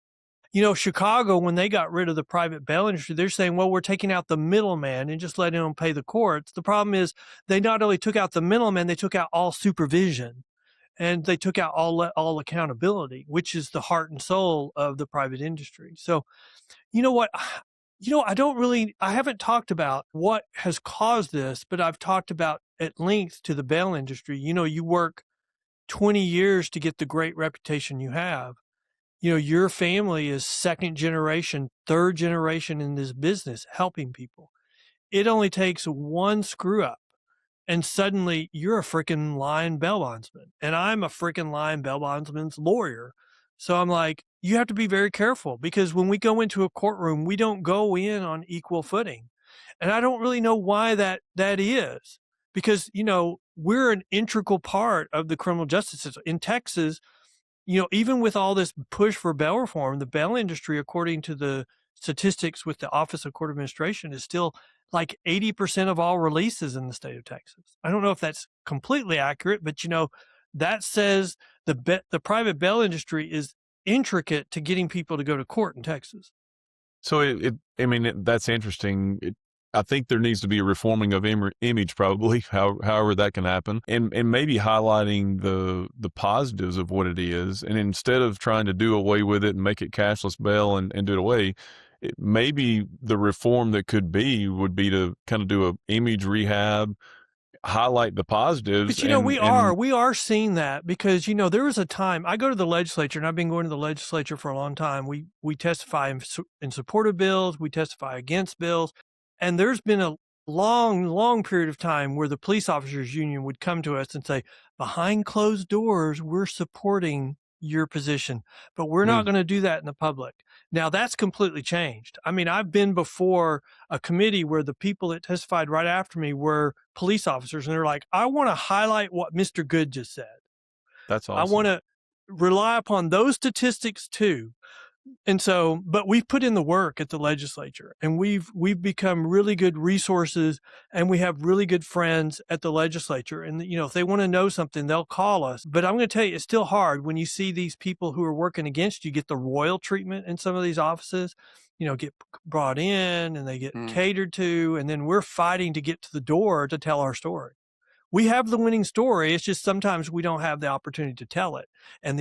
Chicago, when they got rid of the private bail industry, they're saying, well, we're taking out the middleman and just letting them pay the courts. The problem is they not only took out the middleman, they took out all supervision and they took out all accountability, which is the heart and soul of the private industry. So, you know what? I haven't talked about what has caused this, but I've talked about at length to the bail industry. You work 20 years to get the great reputation you have. Your family is second generation, third generation in this business helping people. It only takes one screw up and suddenly you're a freaking lying bail bondsman. And I'm a freaking lying bail bondsman's lawyer. So I'm like, you have to be very careful because when we go into a courtroom, we don't go in on equal footing. And I don't really know why that is because, we're an integral part of the criminal justice system. In Texas, even with all this push for bail reform, the bail industry, according to the statistics with the Office of Court Administration, is still like 80% of all releases in the state of Texas. I don't know if that's completely accurate, but that says the private bail industry is intricate to getting people to go to court in Texas. So that's interesting. I think there needs to be a reforming of image, probably, however that can happen, and maybe highlighting the positives of what it is, and instead of trying to do away with it and make it cashless bail and do it away, maybe the reform that could be would be to kind of do a image rehab, highlight the positives, But we are seeing that because there was a time I go to the legislature, and I've been going to the legislature for a long time. We testify in support of bills, we testify against bills, and there's been a long period of time where the police officers union would come to us and say, behind closed doors, we're supporting your position, but we're not going to do that in the public. Now that's completely changed. I mean, I've been before a committee where the people that testified right after me were police officers, and they're like, I want to highlight what Mr. Good just said. that's awesome. I want to rely upon those statistics too. And so, but we've put in the work at the legislature, and we've become really good resources, and we have really good friends at the legislature. And, if they want to know something, they'll call us. But I'm going to tell you, it's still hard when you see these people who are working against you get the royal treatment in some of these offices, get brought in and they get catered to. And then we're fighting to get to the door to tell our story. We have the winning story. It's just sometimes we don't have the opportunity to tell it. And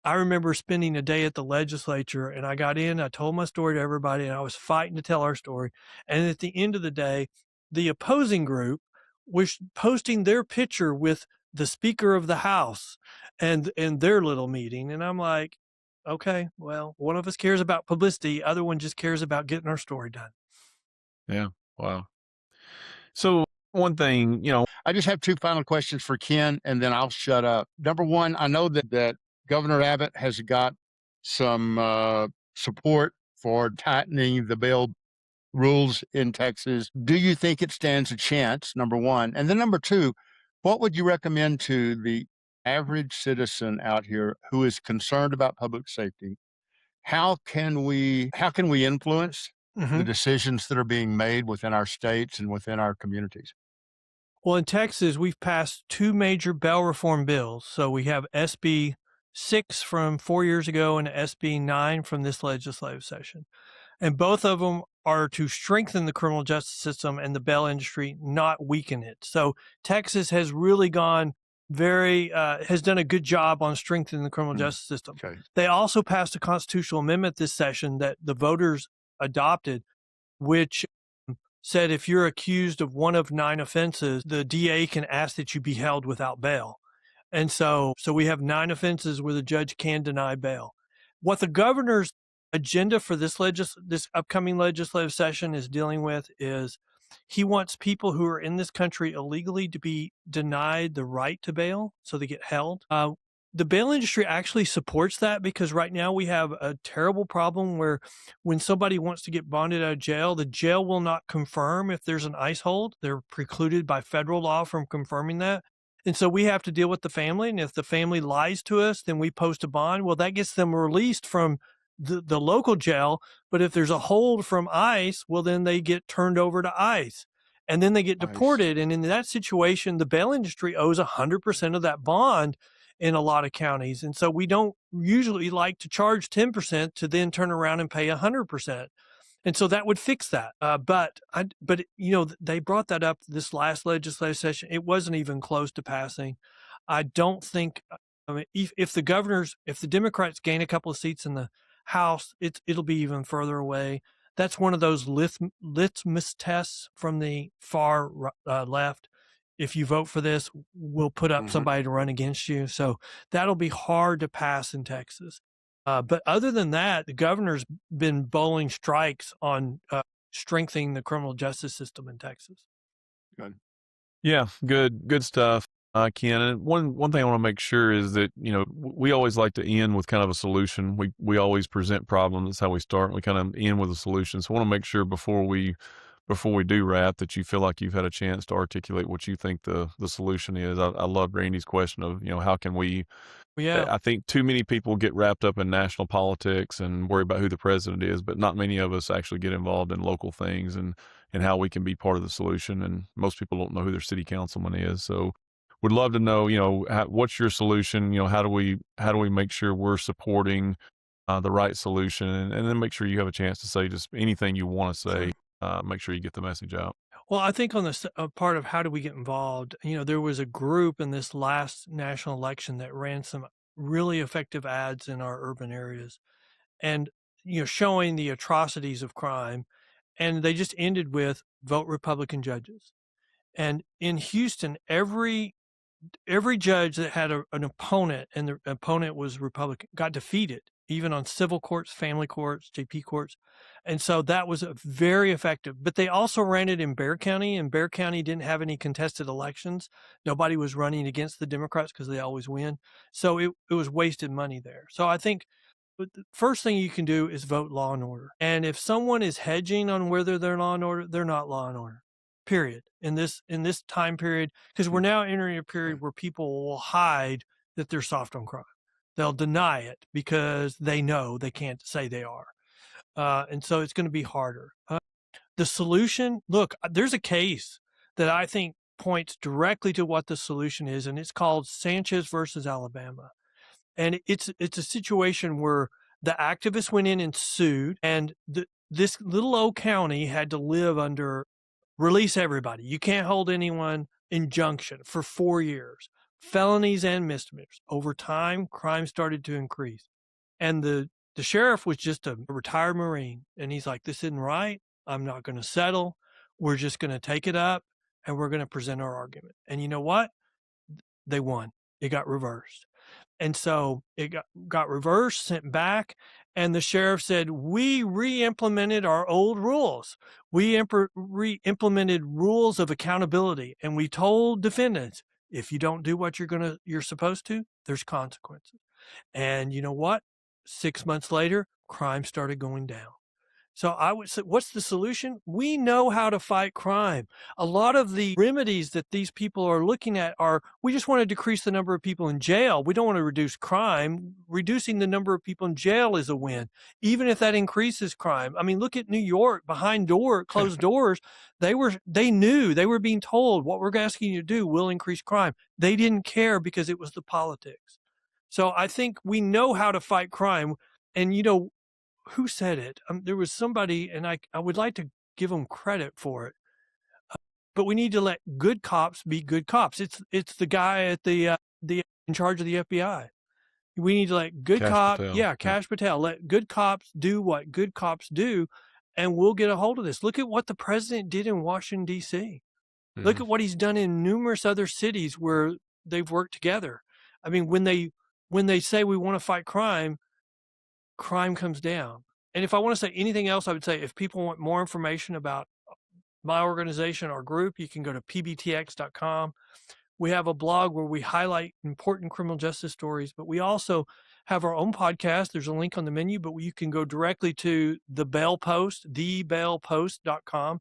I remember spending a day at the legislature, and I got in, I told my story to everybody, and I was fighting to tell our story. And at the end of the day, the opposing group was posting their picture with the Speaker of the House and their little meeting. And I'm like, okay, well, one of us cares about publicity, other one just cares about getting our story done. Yeah. Wow. So one thing, I just have two final questions for Ken, and then I'll shut up. Number one, I know that Governor Abbott has got some support for tightening the bail rules in Texas. Do you think it stands a chance, number one? And then number two, what would you recommend to the average citizen out here who is concerned about public safety? How can we influence the decisions that are being made within our states and within our communities? Well, in Texas, we've passed two major bail reform bills. So we have SB 6 from 4 years ago and SB 9 from this legislative session. And both of them are to strengthen the criminal justice system and the bail industry, not weaken it. So Texas has really gone has done a good job on strengthening the criminal justice system. Okay. They also passed a constitutional amendment this session that the voters adopted, which said if you're accused of one of 9 offenses, the DA can ask that you be held without bail. And so we have 9 offenses where the judge can deny bail. What the governor's agenda for this upcoming legislative session is dealing with is he wants people who are in this country illegally to be denied the right to bail, so they get held. The bail industry actually supports that because right now we have a terrible problem where when somebody wants to get bonded out of jail, the jail will not confirm if there's an ICE hold. They're precluded by federal law from confirming that. And so we have to deal with the family. And if the family lies to us, then we post a bond. Well, that gets them released from the local jail. But if there's a hold from ICE, well, then they get turned over to ICE. And then they get deported. And in that situation, the bail industry owes 100% of that bond in a lot of counties. And so we don't usually like to charge 10% to then turn around and pay 100%. And so that would fix that. But they brought that up this last legislative session. It wasn't even close to passing. I don't think, if the Democrats gain a couple of seats in the House, it'll be even further away. That's one of those litmus tests from the far left. If you vote for this, we'll put up somebody to run against you. So that'll be hard to pass in Texas. But other than that, the governor's been bowling strikes on strengthening the criminal justice system in Texas. Good. Yeah, good stuff, Ken. And one thing I want to make sure is that, we always like to end with kind of a solution. We always present problems. That's how we start. We kind of end with a solution. So I want to make sure before we do wrap that you feel like you've had a chance to articulate what you think the solution is. I love Randy's question of, how can we. Yeah. I think too many people get wrapped up in national politics and worry about who the president is, but not many of us actually get involved in local things and how we can be part of the solution. And most people don't know who their city councilman is. So would love to know, what's your solution? How do we make sure we're supporting the right solution, and then make sure you have a chance to say just anything you want to say. Sure. Make sure you get the message out. Well, I think on the part of how do we get involved, there was a group in this last national election that ran some really effective ads in our urban areas and, showing the atrocities of crime. And they just ended with vote Republican judges. And in Houston, every judge that had an opponent and the opponent was Republican got defeated, even on civil courts, family courts, JP courts. And so that was very effective. But they also ran it in Bexar County, and Bexar County didn't have any contested elections. Nobody was running against the Democrats because they always win. So it was wasted money there. So I think the first thing you can do is vote law and order. And if someone is hedging on whether they're law and order, they're not law and order. Period. In this time period, because we're now entering a period where people will hide that they're soft on crime. They'll deny it because they know they can't say they are. And so it's going to be harder. The solution, look, there's a case that I think points directly to what the solution is, and it's called Sanchez versus Alabama. And it's a situation where the activists went in and sued, and this little old county had to live under release everybody. You can't hold anyone injunction for 4 years, felonies and misdemeanors. Over time, crime started to increase. And the sheriff was just a retired Marine. And he's like, this isn't right. I'm not going to settle. We're just going to take it up and we're going to present our argument. And you know what? They won. It got reversed. And so it got reversed, sent back, and the sheriff said, we re-implemented our old rules. We re-implemented rules of accountability, and we told defendants, if you don't do what you're supposed to, there's consequences. And you know what? 6 months later, crime started going down. So I would say, what's the solution? We know how to fight crime. A lot of the remedies that these people are looking at are, we just want to decrease the number of people in jail. We don't want to reduce crime. Reducing the number of people in jail is a win, even if that increases crime. I mean, look at New York, behind closed doors. They knew, they were being told what we're asking you to do will increase crime. They didn't care because it was the politics. So I think we know how to fight crime. And, who said it? There was somebody, and I would like to give them credit for it. But we need to let good cops be good cops. It's the guy at the in charge of the FBI. We need to let good Cash cop, Patel. yeah, Cash Patel, let good cops do what good cops do, and we'll get a hold of this. Look at what the president did in Washington, D.C. Look at what he's done in numerous other cities where they've worked together. I mean, when they say we want to fight crime, crime comes down. And if I want to say anything else, I would say if people want more information about my organization or group, you can go to pbtx.com. We have a blog where we highlight important criminal justice stories, but we also have our own podcast. There's a link on the menu, but you can go directly to the Bail Post, thebailpost.com.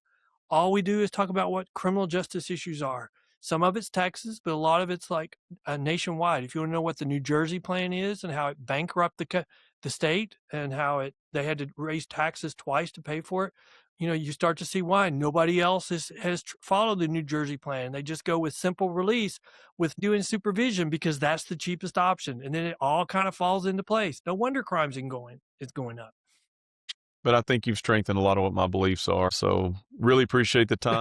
All we do is talk about what criminal justice issues are. Some of it's Texas, but a lot of it's like nationwide. If you want to know what the New Jersey plan is and how it bankrupted the state and how they had to raise taxes twice to pay for it, you start to see why nobody else has followed the New Jersey plan. They just go with simple release with doing supervision because that's the cheapest option. And then it all kind of falls into place. No wonder crime's is going up. But I think you've strengthened a lot of what my beliefs are. So really appreciate the time.